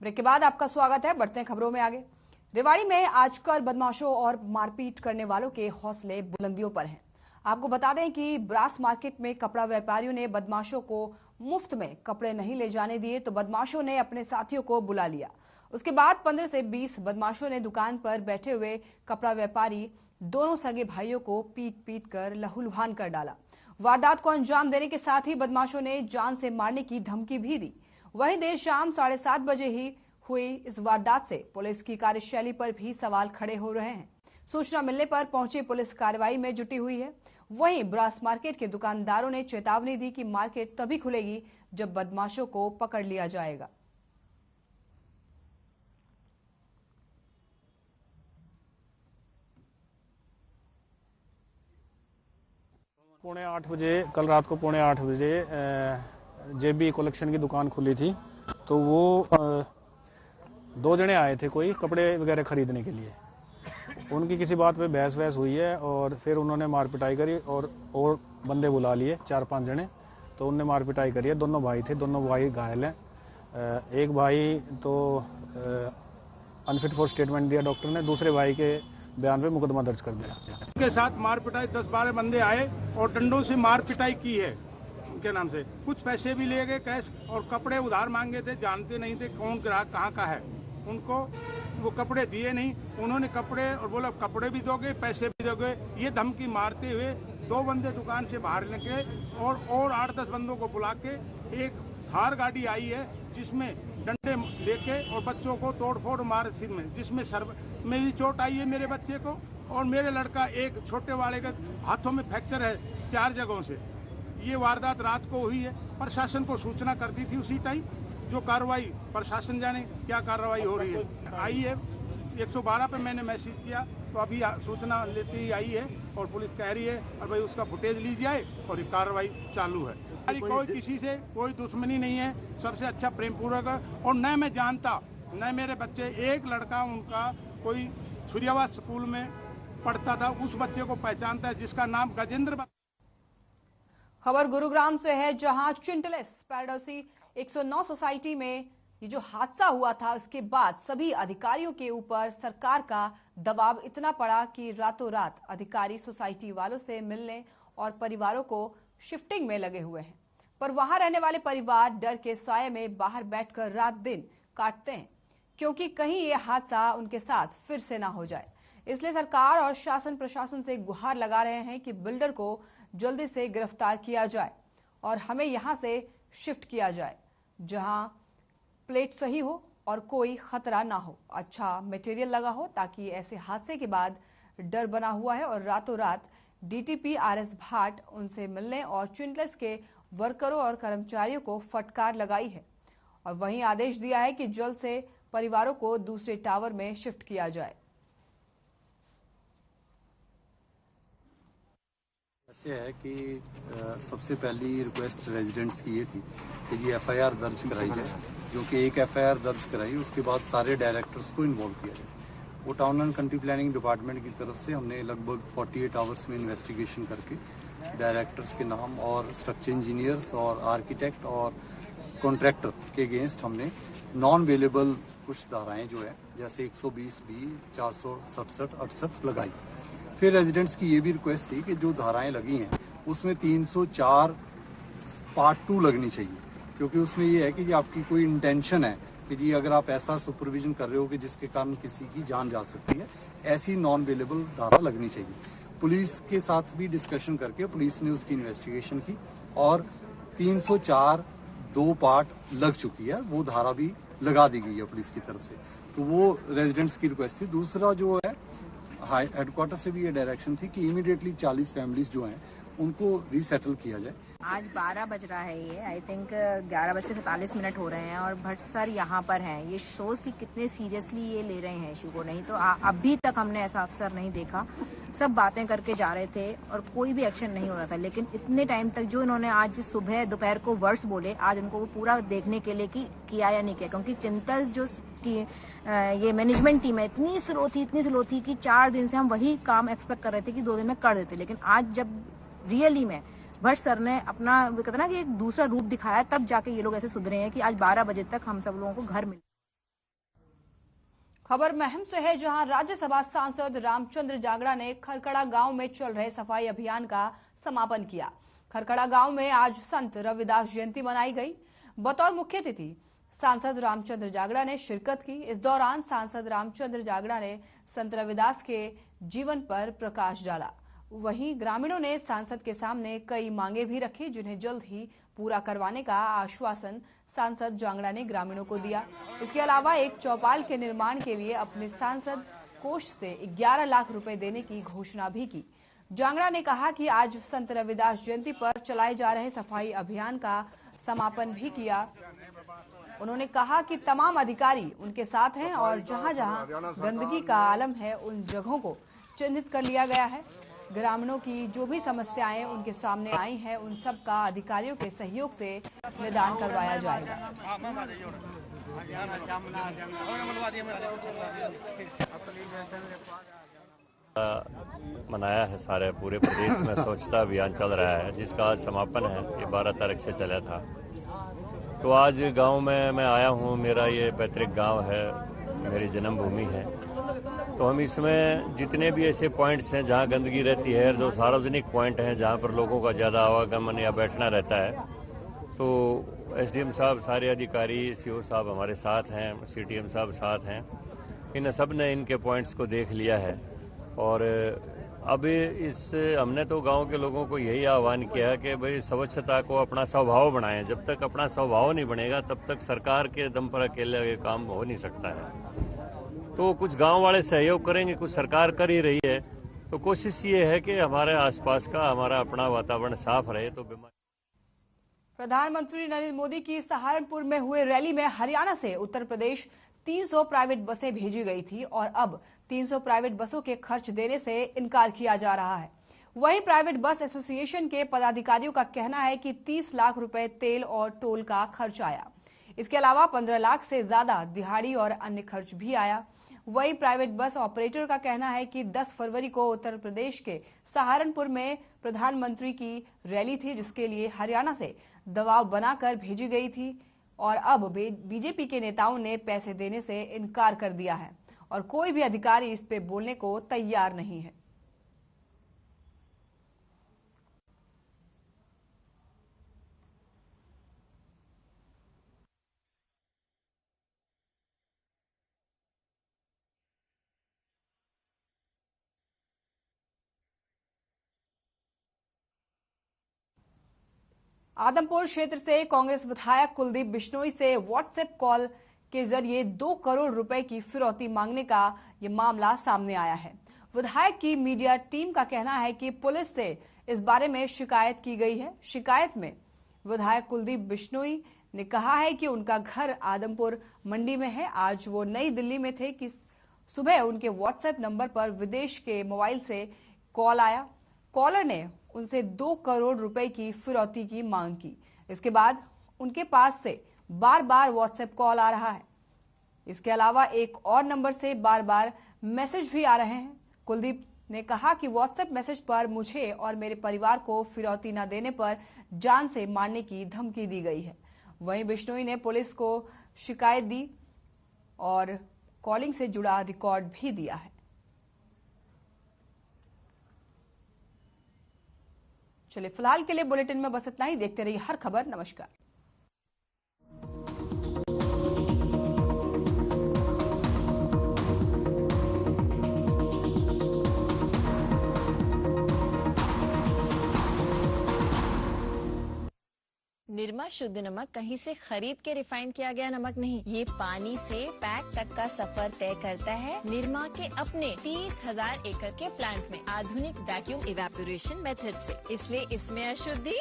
Break के बाद आपका स्वागत है। बढ़ते हैं खबरों में आगे। रेवाड़ी में आजकल बदमाशों और मारपीट करने वालों के हौसले बुलंदियों पर हैं। आपको बता दें कि ब्रास मार्केट में कपड़ा व्यापारियों ने बदमाशों को मुफ्त में कपड़े नहीं ले जाने दिए तो बदमाशों ने अपने साथियों को बुला लिया। उसके बाद 15 से 20 बदमाशों ने दुकान पर बैठे हुए कपड़ा व्यापारी दोनों सगे भाइयों को पीट पीट कर लहूलुहान कर डाला। वारदात को अंजाम देने के साथ ही बदमाशों ने जान से मारने की धमकी भी दी। वहीं देर शाम 7:30 बजे ही हुई इस वारदात से पुलिस की कार्यशैली पर भी सवाल खड़े हो रहे हैं। सूचना मिलने पर पहुंची पुलिस कार्रवाई में जुटी हुई है। वहीं ब्रास मार्केट के दुकानदारों ने चेतावनी दी कि मार्केट तभी खुलेगी जब बदमाशों को पकड़ लिया जाएगा। पौने 8 बजे कल रात को 7:45 बजे जेबी कलेक्शन की दुकान खुली थी। तो वो 2 जने आए थे कोई कपड़े वगैरह खरीदने के लिए। उनकी किसी बात पे बहस वहस हुई है और फिर उन्होंने मार पिटाई करी और बंदे बुला लिए 4-5 जने। तो उनने मार पिटाई करी है। दोनों भाई थे, दोनों भाई घायल हैं। एक भाई तो अनफिट फॉर स्टेटमेंट दिया डॉक्टर ने, दूसरे भाई के बयान पे मुकदमा दर्ज कर दिया। उनके साथ मार पिटाई 10-12 बंदे आए और डंडों से मार पिटाई की है उनके नाम से। कुछ पैसे भी ले गए कैश और कपड़े उधार मांगे थे, जानते नहीं थे कौन ग्राहक कहाँ का है। उनको वो कपड़े दिए नहीं, उन्होंने कपड़े और बोला कपड़े भी दोगे पैसे भी दोगे, ये धमकी मारते हुए 2 बंदे दुकान से बाहर निकले और 8-10 बंदों को बुला के एक थार गाड़ी आई है जिसमें डंडे लेके और बच्चों को तोड़फोड़ मार सिर में, जिसमें सर में भी चोट आई है मेरे बच्चे को और मेरे लड़का एक छोटे वाले का हाथों में फ्रैक्चर है 4 जगहों से। ये वारदात रात को हुई है। प्रशासन को सूचना कर दी थी उसी टाइम। जो कार्रवाई प्रशासन जाने क्या कार्रवाई हो रही है। आई है 112 पे मैंने मैसेज किया तो अभी सूचना लेते ही आई है और पुलिस कह रही है और भाई उसका फुटेज ली जाए और ये कार्रवाई चालू है। कोई किसी से कोई दुश्मनी नहीं है, सबसे अच्छा प्रेम पूर्वक है। और न मैं जानता न मेरे बच्चे, एक लड़का उनका कोई सूर्यावास स्कूल में पढ़ता था, उस बच्चे को पहचानता है जिसका नाम गजेंद्र। खबर गुरुग्राम से है, जहां चिंटलेस पैराडोसी 109 सोसाइटी में ये जो हादसा हुआ था उसके बाद सभी अधिकारियों के ऊपर सरकार का दबाव इतना पड़ा कि रातों रात अधिकारी सोसाइटी वालों से मिलने और परिवारों को शिफ्टिंग में लगे हुए हैं। पर वहां रहने वाले परिवार डर के साये में बाहर बैठकर रात दिन काटते हैं, क्योंकि कहीं ये हादसा उनके साथ फिर से ना हो जाए। इसलिए सरकार और शासन प्रशासन से गुहार लगा रहे हैं कि बिल्डर को जल्दी से गिरफ्तार किया जाए और हमें यहां से शिफ्ट किया जाए जहां प्लेट सही हो और कोई खतरा ना हो, अच्छा मटेरियल लगा हो, ताकि ऐसे हादसे के बाद डर बना हुआ है। और रातों रात डीटीपी RS भाट उनसे मिलने और चिंटलेस के वर्करों और कर्मचारियों को फटकार लगाई है और वहीं आदेश दिया है कि जल्द से परिवारों को दूसरे टावर में शिफ्ट किया जाए। ऐसे है कि सबसे पहली रिक्वेस्ट रेजिडेंट्स की ये थी कि ये FIR दर्ज कराई जाए, जो कि एक FIR दर्ज कराई, उसके बाद सारे डायरेक्टर्स को इन्वॉल्व किया जाए। वो town and country planning department की तरफ से हमने लगभग 48 आवर्स में इन्वेस्टिगेशन करके डायरेक्टर्स के नाम और स्ट्रक्चर इंजीनियर्स और आर्किटेक्ट और कॉन्ट्रैक्टर के अगेंस्ट हमने नॉन अवेलेबल कुछ धाराएं जो है जैसे 120B 467 68 लगाई। फिर रेजिडेंट्स की ये भी रिक्वेस्ट थी कि जो धाराएं लगी हैं उसमें 304 पार्ट 2 लगनी चाहिए, क्योंकि उसमें ये है कि जी आपकी कोई इंटेंशन है कि जी अगर आप ऐसा सुपरविजन कर रहे हो कि जिसके कारण किसी की जान जा सकती है, ऐसी नॉन अवेलेबल धारा लगनी चाहिए। पुलिस के साथ भी डिस्कशन करके पुलिस ने उसकी इन्वेस्टिगेशन की और 304 2 पार्ट लग चुकी है, वो धारा भी लगा दी गई है पुलिस की तरफ से। तो वो रेजिडेंट्स की रिक्वेस्ट थी। दूसरा जो है हाई हेडक्वार्टर से भी ये डायरेक्शन थी कि इमीडिएटली 40 फैमिलीज जो हैं उनको रीसेटल किया जाए। आज 12 बज रहा है, ये आई थिंक 11:47 हो रहे हैं और भट्ट सर यहाँ पर हैं। ये शोज कि कितने सीरियसली ये ले रहे हैं इशू को, नहीं तो अभी तक हमने ऐसा अफसर नहीं देखा। सब बातें करके जा रहे थे और कोई भी एक्शन नहीं हो रहा था। लेकिन इतने टाइम तक जो इन्होंने आज सुबह दोपहर को वर्ड्स बोले, आज उनको वो पूरा देखने के लिए कि किया या नहीं किया, क्योंकि चिंतल जो ये मैनेजमेंट टीम है इतनी स्लो थी कि 4 दिन से हम वही काम एक्सपेक्ट कर रहे थे कि 2 दिन में कर देते। लेकिन आज जब रियली में भट्ट सर ने अपना कहते ना कि एक दूसरा रूप दिखाया, तब जाके ये लोग ऐसे सुधरे हैं कि आज 12 बजे तक हम सब लोगों को घर मिले। खबर महम से है, जहां राज्यसभा सांसद रामचंद्र जागड़ा ने खरकड़ा गांव में चल रहे सफाई अभियान का समापन किया। खरकड़ा गांव में आज संत रविदास जयंती मनाई गई। बतौर मुख्य अतिथि सांसद रामचंद्र जागड़ा ने शिरकत की। इस दौरान सांसद रामचंद्र जागड़ा ने संत रविदास के जीवन पर प्रकाश डाला। वहीं ग्रामीणों ने सांसद के सामने कई मांगे भी रखी, जिन्हें जल्द ही पूरा करवाने का आश्वासन सांसद जांगड़ा ने ग्रामीणों को दिया। इसके अलावा एक चौपाल के निर्माण के लिए अपने सांसद कोष से 11 लाख रुपए देने की घोषणा भी की। जांगड़ा ने कहा कि आज संत रविदास जयंती पर चलाए जा रहे सफाई अभियान का समापन भी किया। उन्होंने कहा कि तमाम अधिकारी उनके साथ हैं और जहां जहां गंदगी का आलम है उन जगहों को चिन्हित कर लिया गया है। ग्रामीणों की जो भी समस्याएं उनके सामने आई हैं, उन सब का अधिकारियों के सहयोग से निदान करवाया जाएगा। मनाया है, सारे पूरे प्रदेश में स्वच्छता अभियान चल रहा है, जिसका आज समापन है। ये 12 तारीख से चला था। तो आज गांव में मैं आया हूँ। मेरा ये पैतृक गांव है, मेरी जन्मभूमि है। तो हम इसमें जितने भी ऐसे पॉइंट्स हैं जहां गंदगी रहती है, जो सार्वजनिक पॉइंट हैं जहां पर लोगों का ज़्यादा आवागमन या बैठना रहता है, तो एसडीएम साहब, सारे अधिकारी, सीओ साहब हमारे साथ हैं, सीटीएम साहब साथ हैं। इन सब ने इनके पॉइंट्स को देख लिया है और अब हमने तो गांव के लोगों को यही आह्वान किया है कि भाई स्वच्छता को अपना स्वभाव बनाएं। जब तक अपना स्वभाव नहीं बनेगा तब तक सरकार के दम पर अकेले ये काम हो नहीं सकता है। तो कुछ गांव वाले सहयोग करेंगे, कुछ सरकार कर ही रही है। तो कोशिश ये है कि हमारे आसपास का हमारा अपना वातावरण साफ रहे। तो प्रधानमंत्री नरेंद्र मोदी की सहारनपुर में हुए रैली में हरियाणा से उत्तर प्रदेश 300 प्राइवेट बसें भेजी गई थी और अब 300 प्राइवेट बसों के खर्च देने से इनकार किया जा रहा है। वहीं प्राइवेट बस एसोसिएशन के पदाधिकारियों का कहना है कि 30 लाख रुपए तेल और टोल का खर्च आया। इसके अलावा 15 लाख से ज्यादा दिहाड़ी और अन्य खर्च भी आया। वहीं प्राइवेट बस ऑपरेटर का कहना है कि 10 फरवरी को उत्तर प्रदेश के सहारनपुर में प्रधानमंत्री की रैली थी, जिसके लिए हरियाणा से दबाव बनाकर भेजी गई थी और अब बीजेपी के नेताओं ने पैसे देने से इनकार कर दिया है और कोई भी अधिकारी इस पे बोलने को तैयार नहीं है। आदमपुर क्षेत्र से कांग्रेस विधायक कुलदीप बिश्नोई से व्हाट्सएप कॉल के जरिए 2 करोड़ रुपए की फिरौती मांगने का ये मामला सामने आया है। विधायक की मीडिया टीम का कहना है कि पुलिस से इस बारे में शिकायत की गई है। शिकायत में विधायक कुलदीप बिश्नोई ने कहा है कि उनका घर आदमपुर मंडी में है। आज वो नई दिल्ली में थे कि सुबह उनके व्हाट्सएप नंबर पर विदेश के मोबाइल से कॉल आया। कॉलर ने उनसे 2 करोड़ रुपए की फिरौती की मांग की। इसके बाद उनके पास से बार बार व्हाट्सएप कॉल आ रहा है। इसके अलावा एक और नंबर से बार बार मैसेज भी आ रहे हैं। कुलदीप ने कहा कि व्हाट्सएप मैसेज पर मुझे और मेरे परिवार को फिरौती न देने पर जान से मारने की धमकी दी गई है। वहीं बिश्नोई ने पुलिस को शिकायत दी और कॉलिंग से जुड़ा रिकॉर्ड भी दिया है। चलिए, फिलहाल के लिए बुलेटिन में बस इतना ही। देखते रहिए हर खबर। नमस्कार। निरमा शुद्ध नमक कहीं से खरीद के रिफाइन किया गया नमक नहीं, ये पानी से पैक तक का सफर तय करता है। निरमा के अपने 30,000 एकड़ के प्लांट में आधुनिक वैक्यूम इवेपोरेशन मेथड से, इसलिए इसमें अशुद्धि